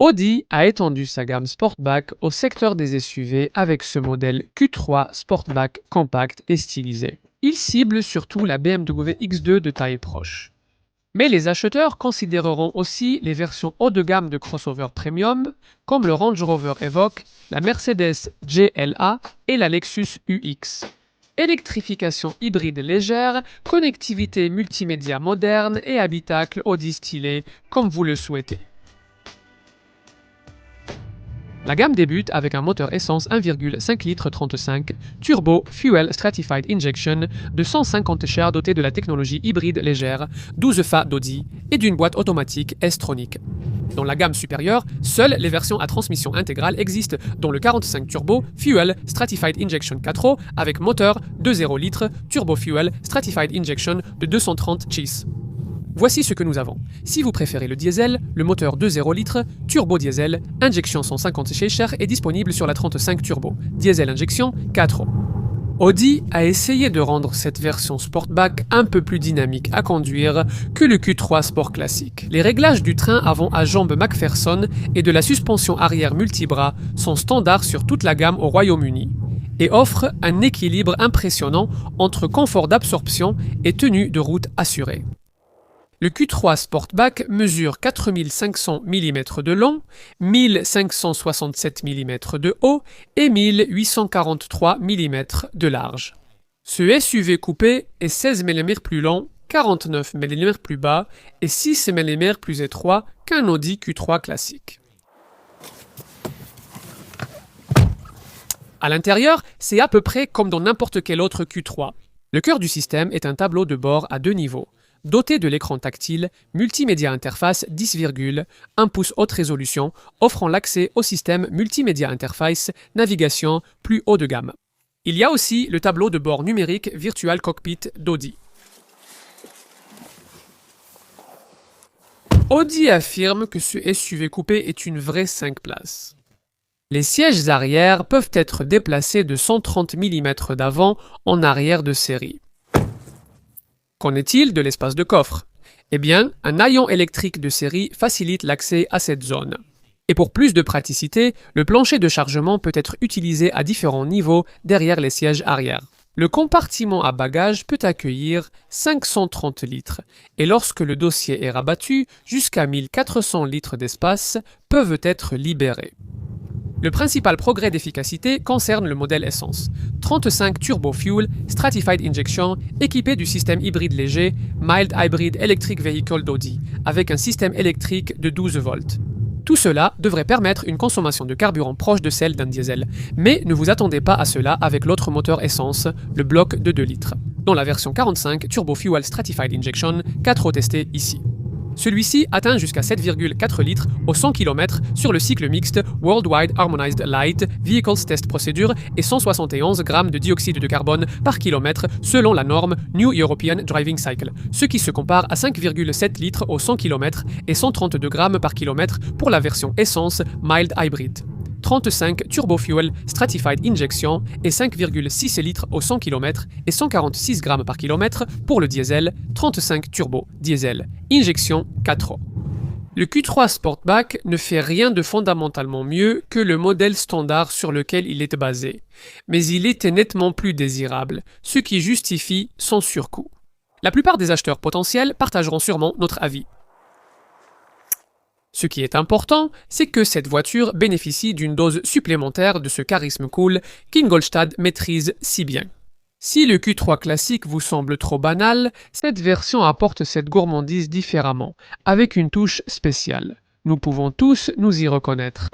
Audi a étendu sa gamme Sportback au secteur des SUV avec ce modèle Q3 Sportback compact et stylisé. Il cible surtout la BMW X2 de taille proche. Mais les acheteurs considéreront aussi les versions haut de gamme de crossover premium comme le Range Rover Evoque, la Mercedes GLA et la Lexus UX. Électrification hybride légère, connectivité multimédia moderne et habitacle Audi stylé comme vous le souhaitez. La gamme débute avec un moteur essence 1,5 litres 35 Turbo Fuel Stratified Injection de 150 chars doté de la technologie hybride légère 12 FA d'Audi et d'une boîte automatique S-Tronic. Dans la gamme supérieure, seules les versions à transmission intégrale existent, dont le 45 Turbo Fuel Stratified Injection 4 avec moteur 2,0 litres Turbo Fuel Stratified Injection de 230 chis. Voici ce que nous avons. Si vous préférez le diesel, le moteur 2,0 litres, turbo diesel, injection 150 cc est disponible sur la 35 turbo, diesel injection 4. Audi a essayé de rendre cette version Sportback un peu plus dynamique à conduire que le Q3 Sport classique. Les réglages du train avant à jambes McPherson et de la suspension arrière multibras sont standards sur toute la gamme au Royaume-Uni et offrent un équilibre impressionnant entre confort d'absorption et tenue de route assurée. Le Q3 Sportback mesure 4500 mm de long, 1567 mm de haut et 1843 mm de large. Ce SUV coupé est 16 mm plus long, 49 mm plus bas et 6 mm plus étroit qu'un Audi Q3 classique. À l'intérieur, c'est à peu près comme dans n'importe quel autre Q3. Le cœur du système est un tableau de bord à 2 niveaux. Doté de l'écran tactile, multimédia interface 10,1 pouces haute résolution, offrant l'accès au système multimédia interface navigation plus haut de gamme. Il y a aussi le tableau de bord numérique Virtual Cockpit d'Audi. Audi affirme que ce SUV coupé est une vraie 5 places. Les sièges arrière peuvent être déplacés de 130 mm d'avant en arrière de série. Qu'en est-il de l'espace de coffre? Eh bien, un haillon électrique de série facilite l'accès à cette zone. Et pour plus de praticité, le plancher de chargement peut être utilisé à différents niveaux derrière les sièges arrière. Le compartiment à bagages peut accueillir 530 litres et lorsque le dossier est rabattu, jusqu'à 1400 litres d'espace peuvent être libérés. Le principal progrès d'efficacité concerne le modèle essence. 35 Turbo Fuel Stratified Injection équipé du système hybride léger Mild Hybrid Electric Vehicle d'Audi avec un système électrique de 12 volts. Tout cela devrait permettre une consommation de carburant proche de celle d'un diesel. Mais ne vous attendez pas à cela avec l'autre moteur essence, le bloc de 2 litres, dont la version 45 Turbo Fuel Stratified Injection 4 testé ici. Celui-ci atteint jusqu'à 7,4 litres au 100 km sur le cycle mixte Worldwide Harmonized Light Vehicles Test Procedure et 171 g de dioxyde de carbone par kilomètre selon la norme New European Driving Cycle, ce qui se compare à 5,7 litres au 100 km et 132 g par kilomètre pour la version essence Mild Hybrid. 35 Turbo Fuel Stratified Injection et 5,6 litres au 100 km et 146 g par kilomètre pour le diesel 35 Turbo Diesel Injection 4. Le Q3 Sportback ne fait rien de fondamentalement mieux que le modèle standard sur lequel il est basé, mais il était nettement plus désirable, ce qui justifie son surcoût. La plupart des acheteurs potentiels partageront sûrement notre avis. Ce qui est important, c'est que cette voiture bénéficie d'une dose supplémentaire de ce charisme cool qu'Ingolstadt maîtrise si bien. Si le Q3 classique vous semble trop banal, cette version apporte cette gourmandise différemment, avec une touche spéciale. Nous pouvons tous nous y reconnaître.